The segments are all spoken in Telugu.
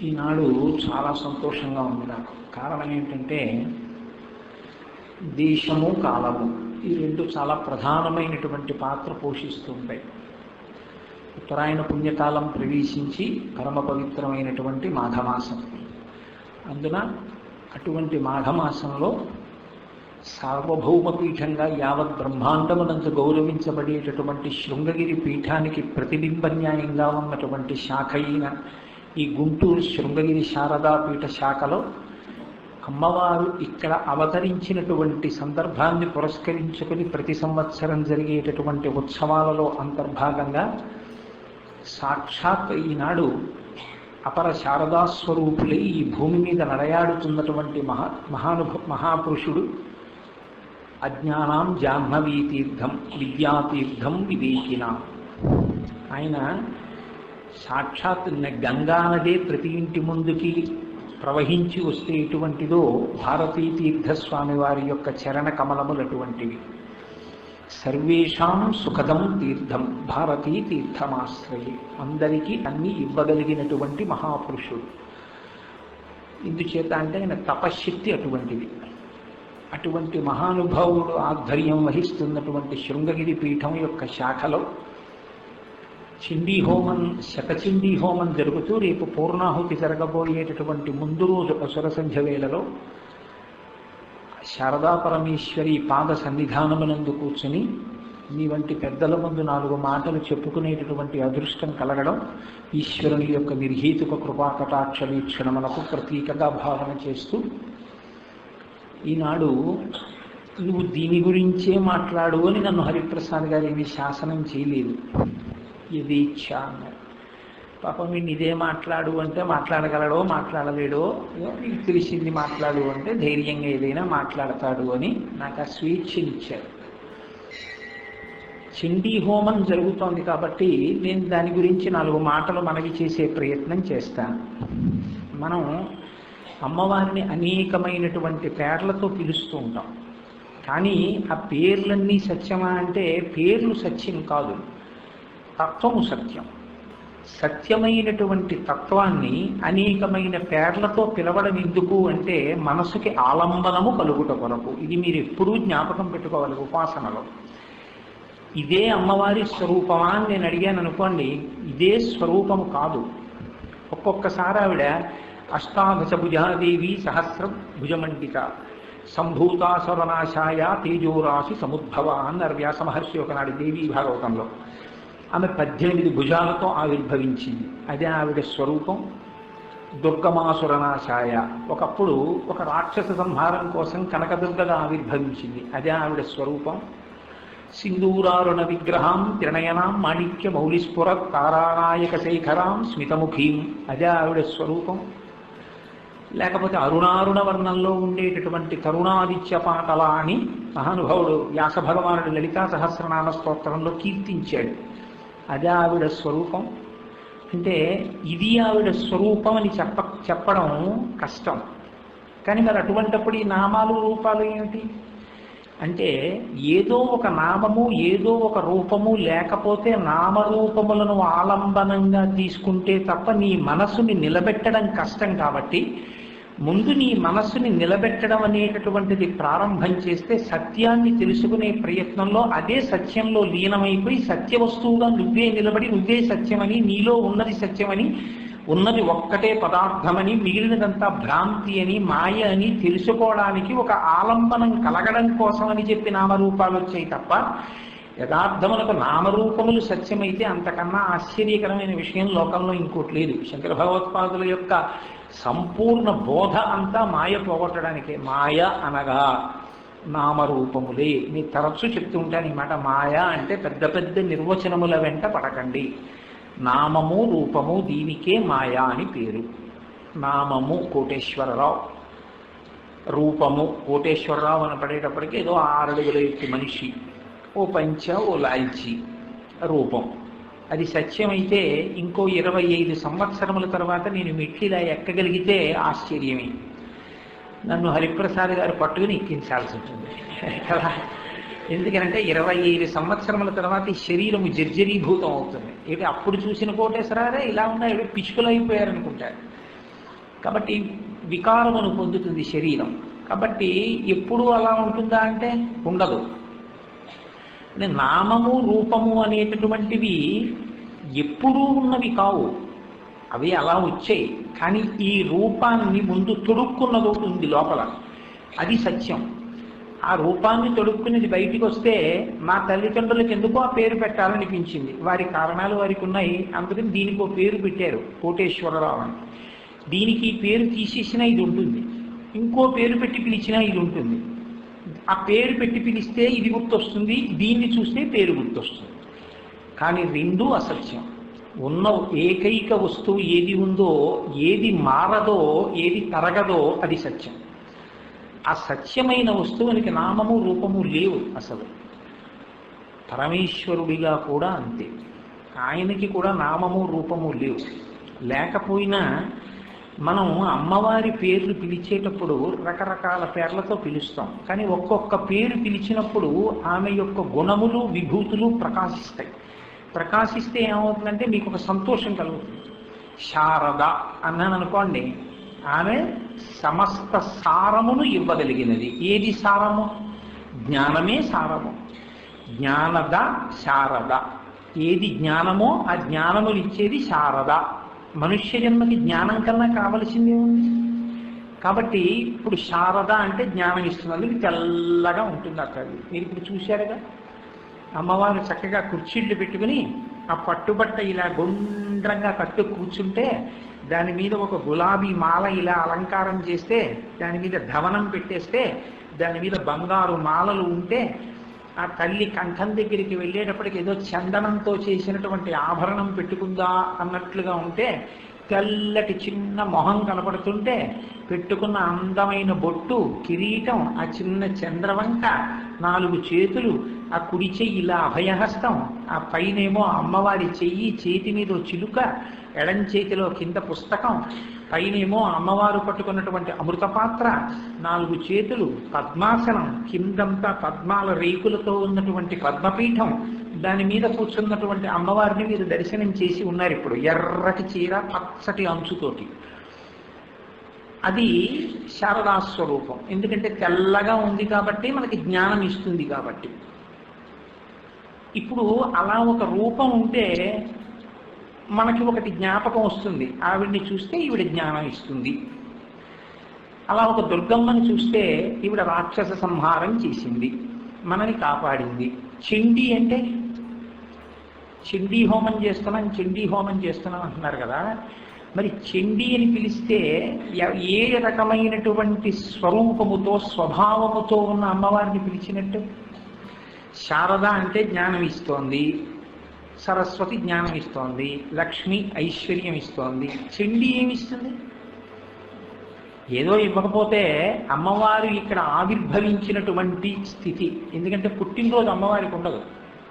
ఈనాడు చాలా సంతోషంగా ఉంది నాకు. కారణం ఏంటంటే దేశము కాలము ఈ రెండు చాలా ప్రధానమైనటువంటి పాత్ర పోషిస్తూ ఉంటాయి. ఉత్తరాయణ పుణ్యకాలం ప్రవేశించి పరమ పవిత్రమైనటువంటి మాఘమాసం. అందున అటువంటి మాఘమాసంలో సార్వభౌమ పీఠంగా యావత్ బ్రహ్మాండమునందు గౌరవించబడేటటువంటి శృంగగిరి పీఠానికి ప్రతిబింబన్యాయంగా ఉన్నటువంటి శాఖ అయిన ఈ గుంటూరు శృంగగిరి శారదాపీఠ శాఖలో అమ్మవారు ఇక్కడ అవతరించినటువంటి సందర్భాన్ని పురస్కరించుకుని ప్రతి సంవత్సరం జరిగేటటువంటి ఉత్సవాలలో అంతర్భాగంగా సాక్షాత్ ఈనాడు అపర శారదాస్వరూపులై ఈ భూమి మీద నడయాడుతున్నటువంటి మహాపురుషుడు అజ్ఞానాం జాహ్నవీ తీర్థం విద్యాతీర్థం వివేకినాం. ఆయన సాక్షాత్ గంగా నదే ప్రతి ఇంటి ముందుకి ప్రవహించి వస్తే ఎటువంటిదో భారతీ తీర్థస్వామి వారి యొక్క చరణ కమలములు అటువంటివి. సర్వేషాం సుఖదం తీర్థం భారతీ తీర్థమాశ్రయే. అందరికీ అన్నీ ఇవ్వగలిగినటువంటి మహాపురుషుడు. ఇందుచేత అంటే ఆయన తపశ్శక్తి అటువంటిది. అటువంటి మహానుభావుడు ఆధ్వర్యం వహిస్తున్నటువంటి శృంగగిరి పీఠం యొక్క శాఖలో చండీ హోమం శతచండీ హోమం జరుగుతూ రేపు పూర్ణాహుతి జరగబోయేటటువంటి ముందు రోజు అసుర సంధ్య వేళలో శారదా పరమేశ్వరి పాద సన్నిధానమునందు కూర్చుని మీ వంటి పెద్దల ముందు 4 మాటలు చెప్పుకునేటటువంటి అదృష్టం కలగడం ఈశ్వరుని యొక్క నిర్హేతుక కృపాకటాక్ష వీక్షణములకు ప్రతీకగా భావన చేస్తూ ఈనాడు నువ్వు దీని గురించే మాట్లాడు అని నన్ను హరిప్రసాద్ గారు ఏమీ శాసనం చేయలేదు. యథేచ్ఛ అన్నారు. పాపం వీడిని ఇదే మాట్లాడు అంటే మాట్లాడగలడో మాట్లాడలేడో, నీకు తెలిసింది మాట్లాడు అంటే ధైర్యంగా ఏదైనా మాట్లాడతాడు అని నాకు ఆ స్వేచ్ఛనిచ్చారు. చండీ హోమం జరుగుతోంది కాబట్టి నేను దాని గురించి 4 మాటలు మనవి చేసే ప్రయత్నం చేస్తాను. మనం అమ్మవారిని అనేకమైనటువంటి పేర్లతో పిలుస్తూ ఉంటాం. కానీ ఆ పేర్లన్నీ సత్యమా అంటే పేర్లు సత్యం కాదు, తత్వము సత్యం. సత్యమైనటువంటి తత్వాన్ని అనేకమైన పేర్లతో పిలవడం ఎందుకు అంటే మనసుకి ఆలంబనము కలుగుట కొరకు. ఇది మీరు ఎప్పుడూ జ్ఞాపకం పెట్టుకోవాలి ఉపాసనలో. ఇదే అమ్మవారి స్వరూపమా అని నేను అడిగాను అనుకోండి, ఇదే స్వరూపము కాదు. ఒక్కొక్కసారి ఆవిడ అష్టాదశభుజాదేవి సహస్ర భుజమండిత సంభూతాసురనాశాయ తేజోరాశి సముద్భవ అన్నారు వ్యాస మహర్షి ఒకనాడు దేవీ భాగవతంలో. ఆమె 18 భుజాలతో ఆవిర్భవించింది. అదే ఆవిడ స్వరూపం. దుర్గమాసురనాశాయ ఒకప్పుడు ఒక రాక్షస సంహారం కోసం కనకదుర్గగా ఆవిర్భవించింది. అదే ఆవిడ స్వరూపం. సింధూరారుణ విగ్రహాం త్రినయనాం మాణిక్య మౌలిస్ఫుర తారానాయక శేఖరాం స్మితముఖీం అదే ఆవిడ స్వరూపం. లేకపోతే అరుణారుణ వర్ణంలో ఉండేటటువంటి కరుణాదిత్య పాటల అని మహానుభావుడు వ్యాస భగవానుడు లలితా సహస్రనామ స్తోత్రంలో కీర్తించాడు. అదే ఆవిడ స్వరూపం. అంటే ఇది ఆవిడ స్వరూపం అని చెప్పడం కష్టం. కానీ మరి అటువంటిప్పుడు ఈ నామాలు రూపాలు ఏమిటి అంటే ఏదో ఒక నామము ఏదో ఒక రూపము లేకపోతే నామరూపములను ఆలంబనంగా తీసుకుంటే తప్ప నీ మనసుని నిలబెట్టడం కష్టం. కాబట్టి ముందు నీ మనస్సుని నిలబెట్టడం అనేటటువంటిది ప్రారంభం చేస్తే సత్యాన్ని తెలుసుకునే ప్రయత్నంలో అదే సత్యంలో లీనమైపోయి సత్య వస్తువుగా నువ్వే నిలబడి నువ్వే సత్యమని, నీలో ఉన్నది సత్యమని, ఉన్నది ఒక్కటే పదార్థమని, మిగిలినదంతా భ్రాంతి అని మాయ అని తెలుసుకోవడానికి ఒక ఆలంబనం కలగడం కోసం అని చెప్పి నామరూపాలు వచ్చాయి తప్ప యథార్థమునకు నామరూపములు సత్యమైతే అంతకన్నా ఆశ్చర్యకరమైన విషయం లోకంలో ఇంకోటి లేదు. శంకర భగవత్పాదుల యొక్క సంపూర్ణ బోధ అంతా మాయ పోగొట్టడానికే. మాయ అనగా నామరూపములే. నేను తరచూ చెప్తూ ఉంటాను ఈ మాట. మాయ అంటే పెద్ద పెద్ద నిర్వచనముల వెంట పడకండి. నామము రూపము దీనికే మాయా అని పేరు. నామము కోటేశ్వరరావు, రూపము కోటేశ్వరరావు అని పడేటప్పటికీ ఏదో 6 అడుగుల ఎత్తు మనిషి, ఓ పంచ ఓ లాల్చి రూపం. అది సత్యమైతే ఇంకో 25 సంవత్సరముల తర్వాత నేను మెట్లిలా ఎక్కగలిగితే ఆశ్చర్యమే. నన్ను హరిప్రసాద్ గారు పట్టుకుని ఎక్కించాల్సి ఉంటుంది కదా. ఎందుకంటే 25 సంవత్సరముల తర్వాత ఈ శరీరము జర్జరీభూతం అవుతుంది. ఏంటి అప్పుడు చూసిన కోటేశ్వరారే ఇలా ఉన్నా పిచ్చుకలు అయిపోయారనుకుంటారు. కాబట్టి వికారమును పొందుతుంది శరీరం. కాబట్టి ఎప్పుడు అలా ఉంటుందా అంటే ఉండదు. నామము రూపము అనేటటువంటివి ఎప్పుడూ ఉన్నవి కావు, అవి అలా వచ్చాయి. కానీ ఈ రూపాన్ని ముందు తొడుక్కున్నది ఒకటి ఉంది లోపల, అది సత్యం. ఆ రూపాన్ని తొడుక్కునేది బయటికి వస్తే మా తల్లిదండ్రులకు ఎందుకో ఆ పేరు పెట్టాలనిపించింది. వారి కారణాలు వారికి ఉన్నాయి, అందుకని దీనికి ఒక పేరు పెట్టారు, కోటేశ్వరరావు అని. దీనికి పేరు తీసేసినా ఇది ఉంటుంది, ఇంకో పేరు పెట్టి పిలిచినా ఇది ఉంటుంది. ఆ పేరు పెట్టి పిలిస్తే ఇది గుర్తొస్తుంది, దీన్ని చూస్తే పేరు గుర్తొస్తుంది. కానీ రెండూ అసత్యం. ఉన్న ఏకైక వస్తువు ఏది ఉందో, ఏది మారదో, ఏది తరగదో అది సత్యం. ఆ సత్యమైన వస్తువునికి నామము రూపము లేవు అసలు. పరమేశ్వరుడిగా కూడా అంతే, ఆయనకి కూడా నామము రూపము లేవు. లేకపోయినా మనం అమ్మవారి పేర్లు పిలిచేటప్పుడు రకరకాల పేర్లతో పిలుస్తాం, కానీ ఒక్కొక్క పేరు పిలిచినప్పుడు ఆమె యొక్క గుణములు విభూతులు ప్రకాశిస్తాయి. ప్రకాశిస్తే ఏమవుతుందంటే మీకు ఒక సంతోషం కలుగుతుంది. శారద అన్నాను అనుకోండి, ఆమె సమస్త సారమును ఇవ్వగలిగినది. ఏది సారము? జ్ఞానమే సారము. జ్ఞానద శారద. ఏది జ్ఞానమో ఆ జ్ఞానములు ఇచ్చేది శారద. మనుష్య జన్మకి జ్ఞానం కన్నా కావలసిందే ఉంది. కాబట్టి ఇప్పుడు శారద అంటే జ్ఞానం ఇస్తున్నది. ఇది తెల్లగా ఉంటుంది అక్కడ. మీరు ఇప్పుడు చూశారుగా, అమ్మవారు చక్కగా కుర్చీళ్ళు పెట్టుకుని ఆ పట్టుబట్ట ఇలా గుండ్రంగా కట్టు కూర్చుంటే దాని మీద ఒక గులాబీ మాల ఇలా అలంకారం చేస్తే, దాని మీద ధవనం పెట్టేస్తే, దాని మీద బంగారు మాలలు ఉంటే, ఆ తల్లి కంఠం దగ్గరికి వెళ్ళేటప్పటికి ఏదో చందనంతో చేసినటువంటి ఆభరణం పెట్టుకుందా అన్నట్లుగా ఉంటే, తెల్లటి చిన్న మొహం కనపడుతుంటే, పెట్టుకున్న అందమైన బొట్టు, కిరీటం, ఆ చిన్న చంద్రవంక, 4 చేతులు, ఆ కుడి చెయ్యి ఇలా అభయహస్తం, ఆ పైనేమో అమ్మవారి చెయ్యి, చేతి మీద చిలుక, ఎడం చేతిలో కింద పుస్తకం, పైనేమో అమ్మవారు పట్టుకున్నటువంటి అమృతపాత్ర, 4 చేతులు, పద్మాసనం, కిందంతా పద్మాల రేకులతో ఉన్నటువంటి పద్మపీఠం, దాని మీద కూర్చున్నటువంటి అమ్మవారిని మీరు దర్శనం చేసి ఉన్నారు ఇప్పుడు. ఎర్రటి చీర, పచ్చటి అంచుతోటి. అది శారదాస్వరూపం. ఎందుకంటే తెల్లగా ఉంది కాబట్టి, మనకి జ్ఞానం ఇస్తుంది కాబట్టి. ఇప్పుడు అలా ఒక రూపం ఉంటే మనకి ఒకటి జ్ఞాపకం వస్తుంది, ఆవిడ్ని చూస్తే ఈవిడ జ్ఞానం ఇస్తుంది. అలా ఒక దుర్గమ్మని చూస్తే ఈవిడ రాక్షస సంహారం చేసింది, మనని కాపాడింది. చండీ అంటే చండీ హోమం చేస్తున్నాం, చండీ హోమం చేస్తున్నాం అంటున్నారు కదా. మరి చండీ అని పిలిస్తే ఏ రకమైనటువంటి స్వరూపముతో స్వభావముతో ఉన్న అమ్మవారిని పిలిచినట్టు? శారద అంటే జ్ఞానం ఇస్తోంది, సరస్వతి జ్ఞానం ఇస్తోంది, లక్ష్మి ఐశ్వర్యం ఇస్తోంది. చండీ ఏమిస్తుంది? ఏదో ఇవ్వకపోతే అమ్మవారు ఇక్కడ ఆవిర్భవించినటువంటి స్థితి. ఎందుకంటే పుట్టినరోజు అమ్మవారికి ఉండదు.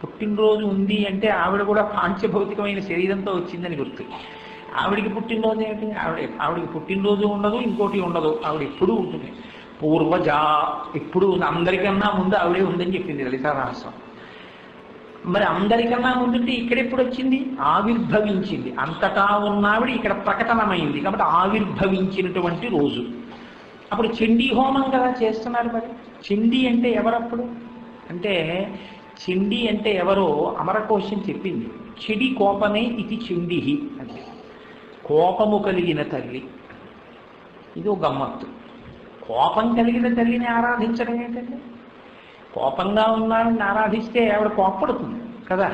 పుట్టినరోజు ఉంది అంటే ఆవిడ కూడా పాంచభౌతికమైన శరీరంతో వచ్చిందని గుర్తు. ఆవిడికి పుట్టినరోజు ఏమిటి? ఆవిడికి పుట్టినరోజు ఉండదు, ఇంకోటి ఉండదు. ఆవిడ ఎప్పుడూ ఉంటుంది. పూర్వజ, ఇప్పుడు అందరికన్నా ముందు ఆవిడే ఉందని చెప్పింది లలితా రహస్యం. మరి అందరికన్నా ముందుంటే ఇక్కడ ఎప్పుడు వచ్చింది? ఆవిర్భవించింది. అంతటా ఉన్నావిడ ఇక్కడ ప్రకటనమైంది కాబట్టి ఆవిర్భవించినటువంటి రోజు. అప్పుడు చండీ హోమం కదా చేస్తున్నారు. మరి చండీ అంటే ఎవరప్పుడు? అంటే చండీ అంటే ఎవరో అమరకోశం చెప్పింది. చెడి కోపమే ఇది చండీ అంటే కోపము కలిగిన తల్లి. ఇది ఒక గమ్మత్తు. కోపం కలిగిన తల్లిని ఆరాధించడం ఏంటంటే, కోపంగా ఉన్నావిడిని ఆరాధిస్తే ఆవిడ కోపడుతుంది కదా.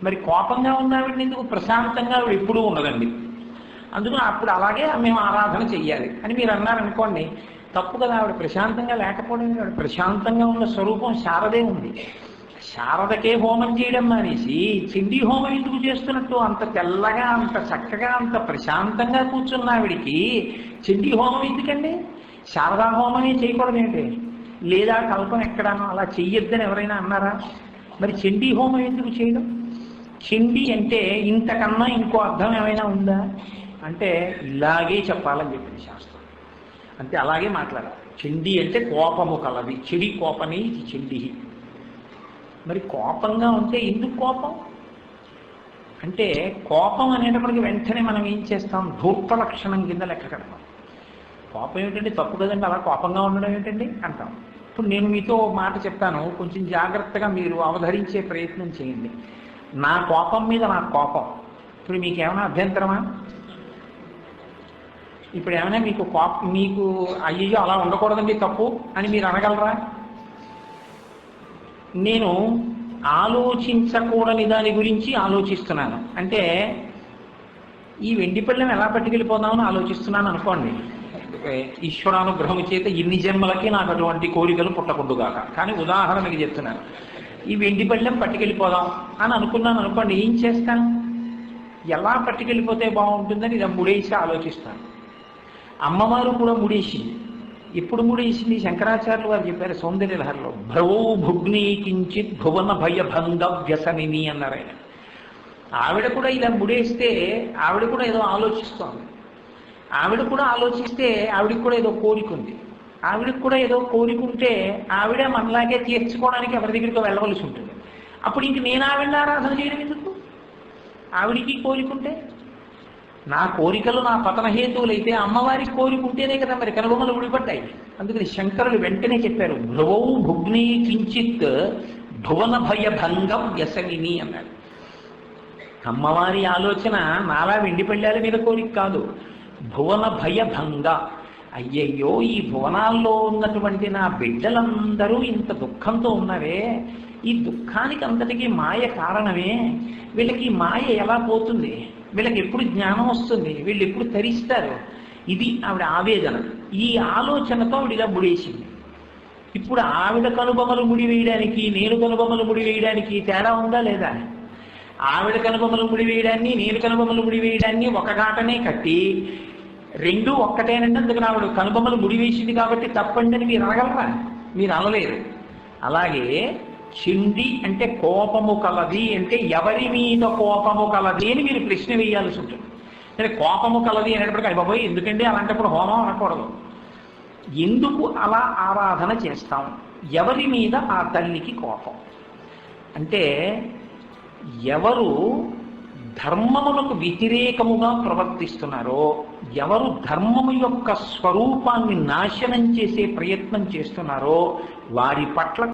మరి కోపంగా ఉన్నావిడిని ఎందుకు? ప్రశాంతంగా ఆవిడ ఎప్పుడూ ఉండదండి. అందుకని అప్పుడు అలాగే మేము ఆరాధన చెయ్యాలి అని మీరు అన్నారనుకోండి, తప్పు కదా. ఆవిడ ప్రశాంతంగా లేకపోవడం, ఆవిడ ప్రశాంతంగా ఉన్న స్వరూపం శారదే ఉంది. శారదకే హోమం చేయడం మానేసి చండీ హోమం ఎందుకు చేస్తున్నట్టు? అంత తెల్లగా, అంత చక్కగా, అంత ప్రశాంతంగా కూర్చున్న ఆవిడికి చండీ హోమం ఎందుకండి? శారదా హోమమే చేయకూడదు ఏంటి? లేదా కల్పన ఎక్కడానో అలా చెయ్యొద్దని ఎవరైనా అన్నారా? మరి చండీ హోమం ఎందుకు చేయడం? చండీ అంటే ఇంతకన్నా ఇంకో అర్థం ఏమైనా ఉందా అంటే ఇలాగే చెప్పాలని చెప్పింది శాస్త్రం. అంతే, అలాగే మాట్లాడాలి. చండీ అంటే కోపము కలది, చెడి కోపమే ఇది చండీ. మరి కోపంగా ఉంటే ఎందుకు కోపం అంటే, కోపం అనేటప్పటికి వెంటనే మనం ఏం చేస్తాం? ధూర్త లక్షణం కింద లెక్క కడతాం. కోపం ఏమిటండి, తప్పు కదండి, అలా కోపంగా ఉండడం ఏమిటండి అంటాం. ఇప్పుడు నేను మీతో మాట చెప్తాను, కొంచెం జాగ్రత్తగా మీరు అవధరించే ప్రయత్నం చేయండి. నా కోపం మీద నాకు కోపం, ఇప్పుడు మీకేమైనా అభ్యంతరమా? ఇప్పుడు ఏమైనా మీకు అయ్యో అలా ఉండకూడదండి తప్పు అని మీరు అనగలరా? నేను ఆలోచించకూడని దాని గురించి ఆలోచిస్తున్నాను అంటే, ఈ వెండి పళ్ళెం ఎలా పట్టుకెళ్ళిపోదామని ఆలోచిస్తున్నాను అనుకోండి. ఈశ్వరానుగ్రహం చేత ఇన్ని జన్మలకి నాకు అటువంటి కోరికలు పుట్టకుండుగాక. కానీ ఉదాహరణకి చెప్తున్నాను, ఈ వెండి పళ్ళెం పట్టుకెళ్ళిపోదాం అని అనుకున్నాను అనుకోండి, ఏం చేస్తాను? ఎలా పట్టుకెళ్ళిపోతే బాగుంటుందని ఇలా ముడేసి ఆలోచిస్తాను. అమ్మవారు కూడా ముడేసింది. ఎప్పుడు ముడేసింది? శంకరాచార్యులు వారు చెప్పారు సౌందర్యలహరిలో, భ్రవౌ భుగ్ని కించిత్ భువన భయభంగ వ్యసనిని అన్నారు ఆయన. ఆవిడ కూడా ఇలా ముడేస్తే ఆవిడ కూడా ఏదో ఆలోచిస్తోంది. ఆవిడ కూడా ఆలోచిస్తే ఆవిడకి కూడా ఏదో కోరిక ఉంది. ఆవిడకి కూడా ఏదో కోరిక ఉంటే ఆవిడ మనలాగే తీర్చుకోవడానికి ఎవరి దగ్గరికి వెళ్ళవలసి ఉంటుంది. అప్పుడు ఇంక నేను ఆవిడని ఆరాధన చేయడం ఎందుకు? ఆవిడికి కోరికుంటే, నా కోరికలు నా పతన హేతువులైతే అమ్మవారికి కోరికుంటేనే కదా మరి కనుబొమ్మలు ఊడిపడ్డాయి. అందుకని శంకరులు వెంటనే చెప్పారు, భ్రువౌ భుగ్ని కించిత్ భువన భయభంగ వ్యసనిని అన్నాడు. అమ్మవారి ఆలోచన నాలా వెండి పళ్ళాల మీద కోరిక కాదు, భువన భయభంగ. అయ్యయ్యో, ఈ భువనాల్లో ఉన్నటువంటి నా బిడ్డలందరూ ఇంత దుఃఖంతో ఉన్నారే, ఈ దుఃఖానికి అంతటికీ మాయ కారణమే. వీళ్ళకి మాయ ఎలా పోతుంది? వీళ్ళకి ఎప్పుడు జ్ఞానం వస్తుంది? వీళ్ళు ఎప్పుడు తరిస్తారు? ఇది ఆవిడ ఆవేదన. ఈ ఆలోచనతో ఆవిడ ఇలా ముడేసింది. ఇప్పుడు ఆవిడ కనుబొమ్మలు ముడివేయడానికి నేను కనుబొమ్మలు ముడివేయడానికి తేడా ఉందా లేదా? ఆవిడ కనుబొమ్మలు ముడివేయడాన్ని నేను కనుబొమ్మలు ముడివేయడాన్ని ఒక ఘాటనే కట్టి రెండు ఒక్కటేనండి. అందుకని ఆవిడ కనుబొమ్మలు ముడివేసింది కాబట్టి తప్పండి అని మీరు అనగలరా? మీరు అనలేరు. అలాగే చిండి అంటే కోపము కలది అంటే ఎవరి మీద కోపము కలది అని మీరు ప్రశ్న వేయాల్సి ఉంటుంది. అంటే కోపము కలది అనేటప్పటికీ అయ్య బాబోయ్ ఎందుకండి అలాంటప్పుడు హోమం అనకూడదు. ఎందుకు అలా ఆరాధన చేస్తాం? ఎవరి మీద ఆ తల్లికి కోపం అంటే, ఎవరు ధర్మములకు వ్యతిరేకముగా ప్రవర్తిస్తున్నారో, ఎవరు ధర్మము యొక్క స్వరూపాన్ని నాశనం చేసే ప్రయత్నం చేస్తున్నారో వారి పట్ల